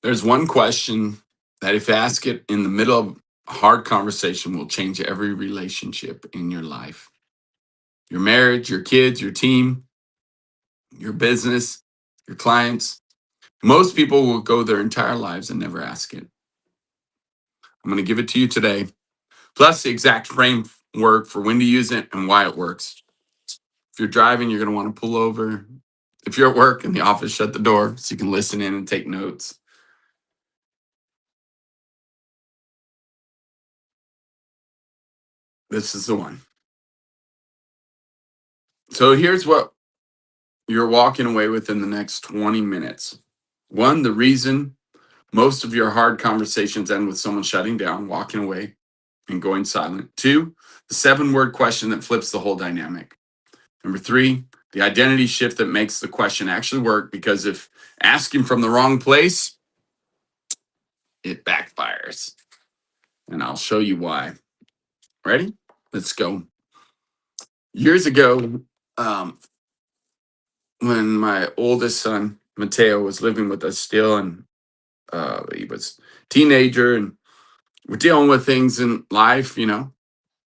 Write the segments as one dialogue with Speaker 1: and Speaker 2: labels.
Speaker 1: There's one question that, if you ask it in the middle of a hard conversation, will change every relationship in your life: your marriage, your kids, your team, your business, your clients. Most people will go their entire lives and never ask it. I'm going to give it to you today, plus the exact framework for when to use it and why it works. If you're driving, you're going to want to pull over. If you're at work in the office, shut the door so you can listen in and take notes. This is the one. So here's what you're walking away with in the next 20 minutes. One, the reason most of your hard conversations end with someone shutting down, walking away, and going silent. Two, the 7-word question that flips the whole dynamic. Number three, the identity shift that makes the question actually work, because if asking from the wrong place, it backfires. And I'll show you why. Ready? Let's go. Years ago, when my oldest son, Mateo, was living with us still, and he was a teenager, and we're dealing with things in life,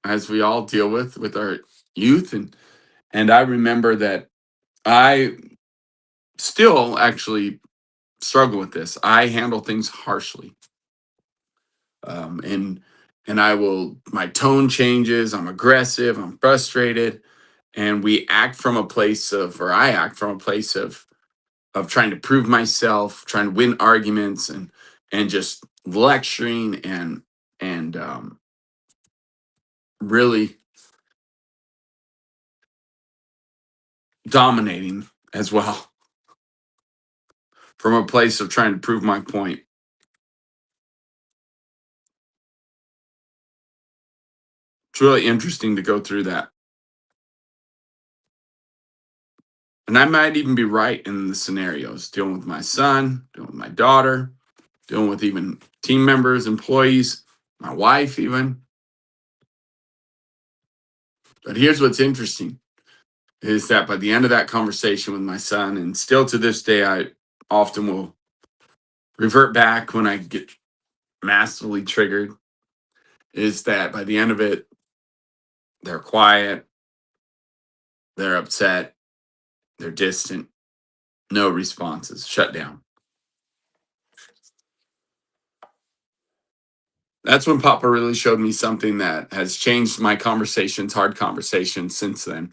Speaker 1: as we all deal with our youth. And I remember that I still actually struggle with this. I handle things harshly. And my tone changes, I'm aggressive, I'm frustrated, and I act from a place of trying to prove myself, trying to win arguments, and just lecturing and really dominating as well, from a place of trying to prove my point. It's really interesting to go through that. And I might even be right in the scenarios, dealing with my son, dealing with my daughter, dealing with even team members, employees, my wife even. But here's what's interesting, is that by the end of that conversation with my son, and still to this day, I often will revert back when I get massively triggered, is that by the end of it, they're quiet, they're upset, they're distant, no responses, shut down. That's when Papa really showed me something that has changed my hard conversations since then,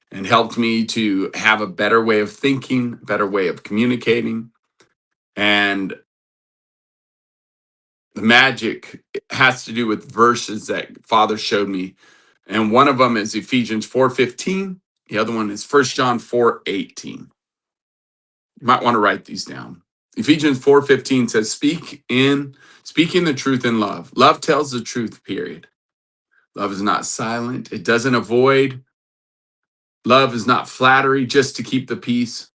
Speaker 1: and helped me to have a better way of thinking, better way of communicating. And the magic has to do with verses that Father showed me. And one of them is Ephesians 4:15. The other one is 1 John 4:18. You might want to write these down. Ephesians 4:15 says, speaking the truth in love. Love tells the truth, period. Love is not silent. It doesn't avoid. Love is not flattery just to keep the peace.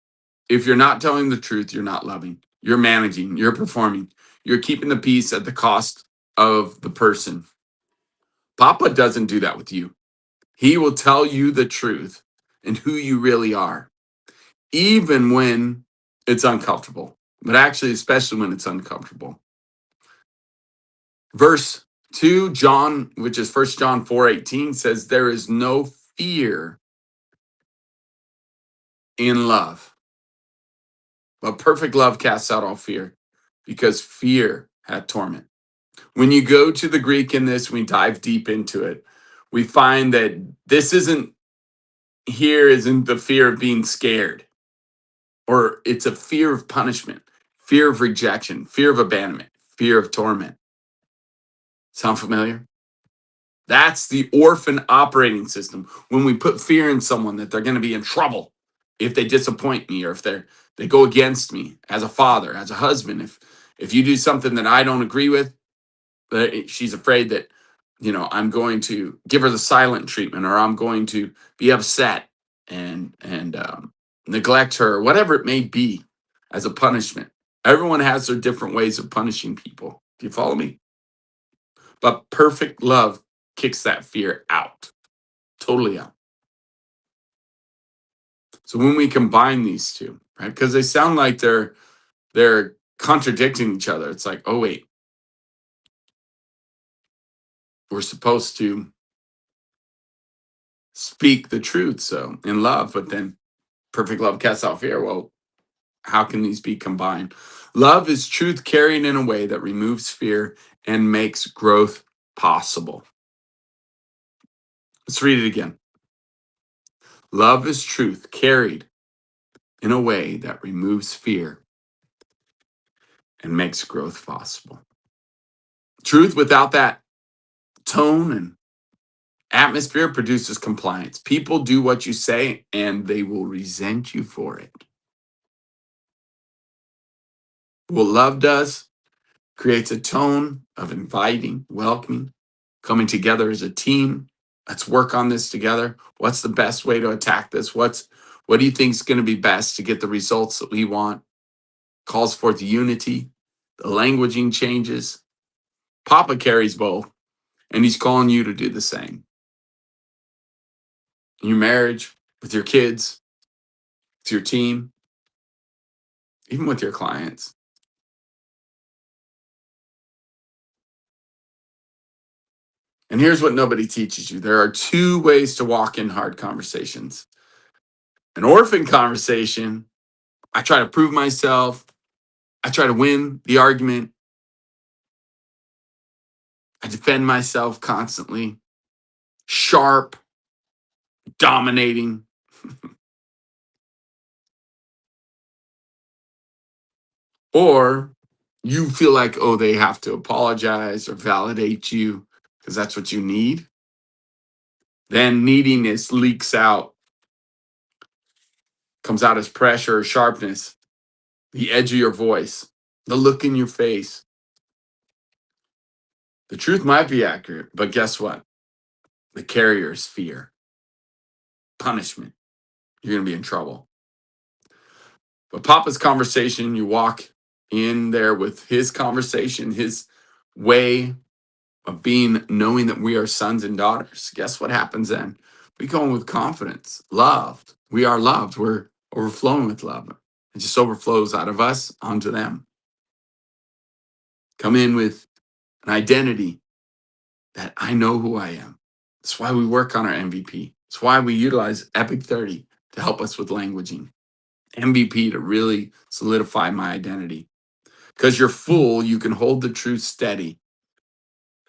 Speaker 1: If you're not telling the truth, you're not loving. You're managing, you're performing, you're keeping the peace at the cost of the person. Papa doesn't do that with you. He will tell you the truth and who you really are, even when it's uncomfortable, but actually, especially when it's uncomfortable. Verse 2, John, which is 1 John 4:18, says, there is no fear in love, but perfect love casts out all fear, because fear hath torment. When you go to the Greek in this, we dive deep into it, we find that this isn't the fear of being scared, or it's a fear of punishment, fear of rejection, fear of abandonment, fear of torment. Sound familiar? That's the orphan operating system. When we put fear in someone that they're going to be in trouble if they disappoint me, or if they go against me as a father, as a husband. If you do something that I don't agree with, she's afraid that I'm going to give her the silent treatment, or I'm going to be upset and neglect her, or whatever it may be, as a punishment. Everyone has their different ways of punishing people. Do you follow me? But perfect love kicks that fear out, totally out. So when we combine these two, right, because they sound like they're contradicting each other. It's like, oh, wait, we're supposed to speak the truth so in love, but then perfect love casts out fear. Well, how can these be combined? Love is truth carried in a way that removes fear and makes growth possible. Let's read it again. Love is truth carried in a way that removes fear and makes growth possible. Truth without that tone and atmosphere produces compliance. People do what you say and they will resent you for it. What love does creates a tone of inviting, welcoming, coming together as a team. Let's work on this together. What's the best way to attack this? What do you think is going to be best to get the results that we want? Calls forth unity. The languaging changes. Papa carries both, and he's calling you to do the same. In your marriage, with your kids, with your team, even with your clients. And here's what nobody teaches you. There are two ways to walk in hard conversations. An orphan conversation, I try to prove myself. I try to win the argument. I defend myself constantly, sharp, dominating. Or you feel like, oh, they have to apologize or validate you because that's what you need. Then neediness leaks out, comes out as pressure or sharpness, the edge of your voice, the look in your face. The truth might be accurate, but guess what? The carrier is fear, punishment. You're going to be in trouble. But Papa's conversation, you walk in there with his conversation, his way of being, knowing that we are sons and daughters. Guess what happens then? We go in with confidence, loved. We are loved. We're overflowing with love. It just overflows out of us onto them. Come in with an identity that I know who I am. That's why we work on our MVP. That's why we utilize Epic 30 to help us with languaging. MVP to really solidify my identity. Because you're full, you can hold the truth steady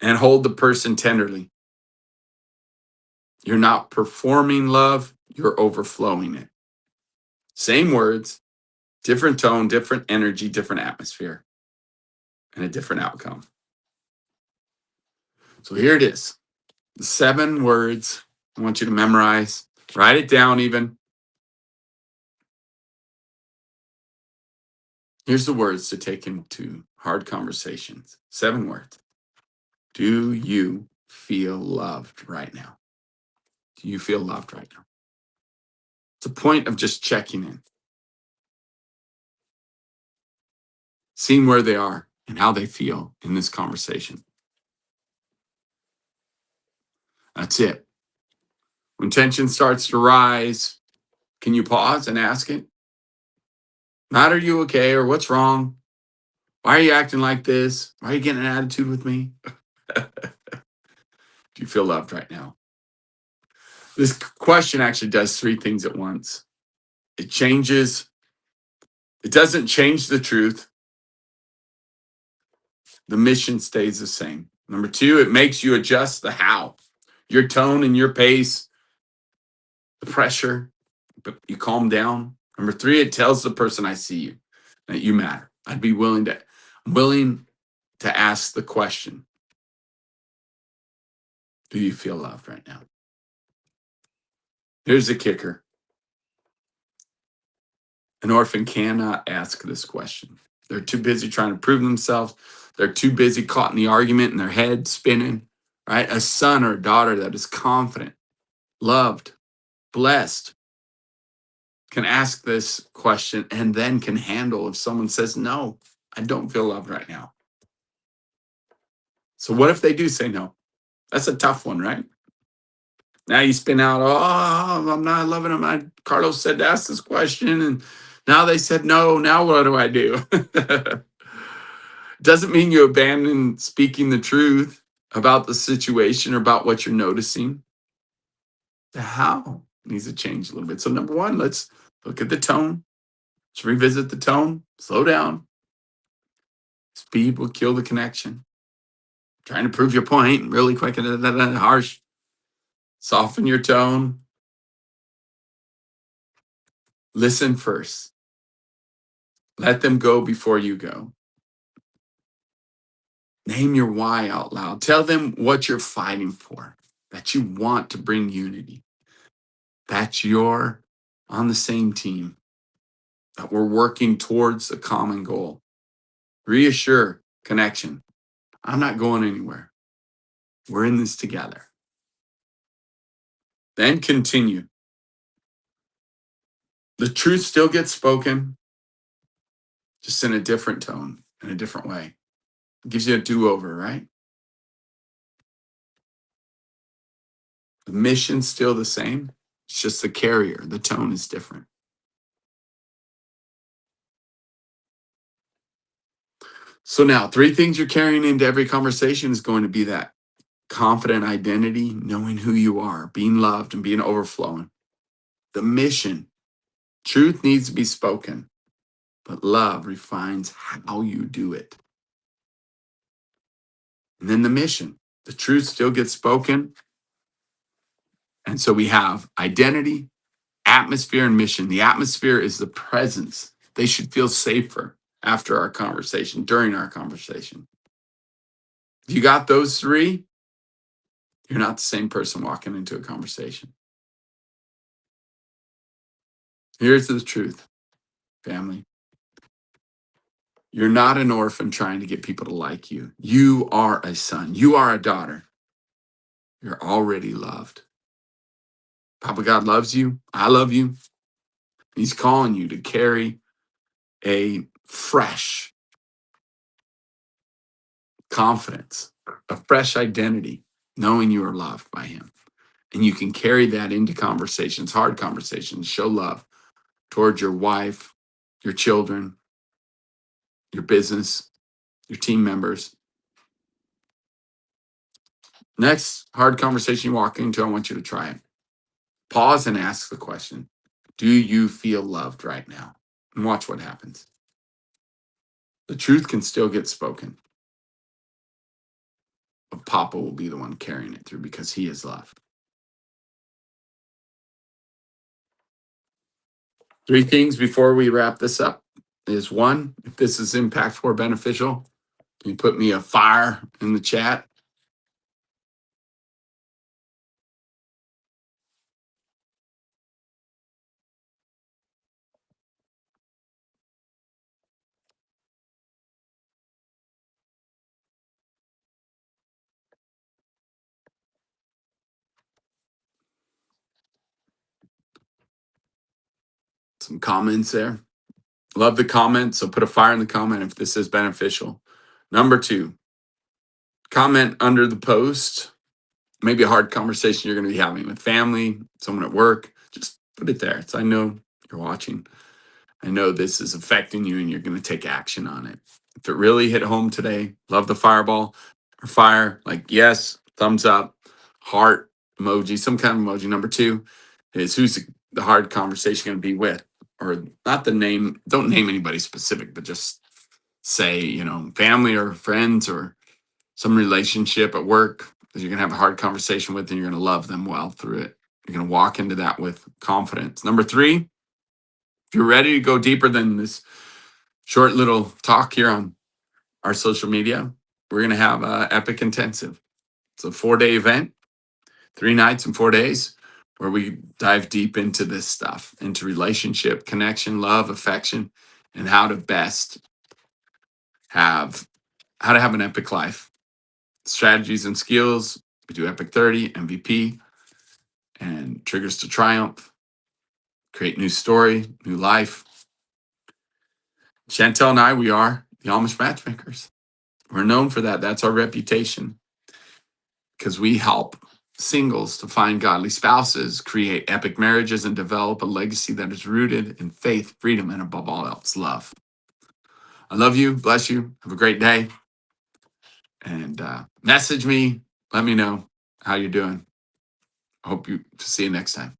Speaker 1: and hold the person tenderly. You're not performing love, you're overflowing it. Same words, different tone, different energy, different atmosphere, and a different outcome. So here it is. The 7 words I want you to memorize. Write it down even. Here's the words to take into hard conversations. 7 words. Do you feel loved right now? Do you feel loved right now? It's a point of just checking in, seeing where they are and how they feel in this conversation. That's it. When tension starts to rise, can you pause and ask it? Not are you okay or what's wrong? Why are you acting like this? Why are you getting an attitude with me? Do you feel loved right now? This question actually does 3 things at once. It doesn't change the truth. The mission stays the same. Number 2, it makes you adjust the how, your tone and your pace, the pressure, but you calm down. Number 3, it tells the person I see you that you matter. I'm willing to ask the question, do you feel loved right now? Here's the kicker. An orphan cannot ask this question. They're too busy trying to prove themselves. They're too busy caught in the argument and their head spinning, right? A son or a daughter that is confident, loved, blessed, can ask this question and then can handle if someone says, no, I don't feel loved right now. So what if they do say no? That's a tough one, right? Now you spin out, oh, I'm not loving them. Carlos said to ask this question, and now they said no. Now what do I do? Doesn't mean you abandon speaking the truth about the situation or about what you're noticing. The how needs to change a little bit. So, number one, let's look at the tone. Let's revisit the tone. Slow down. Speed will kill the connection. Trying to prove your point really quick and harsh. Soften your tone. Listen first. Let them go before you go. Name your why out loud. Tell them what you're fighting for, that you want to bring unity, that you're on the same team, that we're working towards a common goal. Reassure connection. I'm not going anywhere. We're in this together. Then continue. The truth still gets spoken, just in a different tone, in a different way. It gives you a do-over, right? The mission's still the same. It's just the carrier. The tone is different. So now, three things you're carrying into every conversation is going to be that confident identity, knowing who you are, being loved, and being overflowing. The mission, truth needs to be spoken, but love refines how you do it. And then the mission, the truth still gets spoken. And so we have identity, atmosphere, and mission. The atmosphere is the presence. They should feel safer after our conversation, during our conversation. If you got those three, you're not the same person walking into a conversation. Here's the truth, family. You're not an orphan trying to get people to like you. You are a son. You are a daughter. You're already loved. Papa God loves you. I love you. He's calling you to carry a fresh confidence, a fresh identity, knowing you are loved by him. And you can carry that into conversations, hard conversations, show love towards your wife, your children, your business, your team members. Next hard conversation you walk into, I want you to try it. Pause and ask the question, do you feel loved right now? And watch what happens. The truth can still get spoken, but Papa will be the one carrying it through because he is love. Three things before we wrap this up is one, if this is impactful or beneficial, you put me a fire in the chat. Some comments there. Love the comment. So put a fire in the comment if this is beneficial. Number two, comment under the post. Maybe a hard conversation you're going to be having with family, someone at work. Just put it there. So I know you're watching. I know this is affecting you and you're going to take action on it. If it really hit home today, love the fireball or fire, like yes, thumbs up, heart emoji, some kind of emoji. Number two is who's the hard conversation going to be with, or not the name, don't name anybody specific, but just say, family or friends or some relationship at work that you're going to have a hard conversation with and you're going to love them well through it. You're going to walk into that with confidence. Number three, if you're ready to go deeper than this short little talk here on our social media, we're going to have an Epic Intensive. It's a 4-day event, 3 nights and 4 days, where we dive deep into this stuff, into relationship, connection, love, affection, and how to have an epic life. Strategies and skills. We do Epic 30, MVP, and triggers to triumph. Create new story, new life. Chantel and I, we are the Amish Matchmakers. We're known for that. That's our reputation, because we help singles to find godly spouses, create epic marriages, and develop a legacy that is rooted in faith, freedom, and above all else, love. I love you. Bless you. Have a great day. And message me. Let me know how you're doing. I hope to see you next time.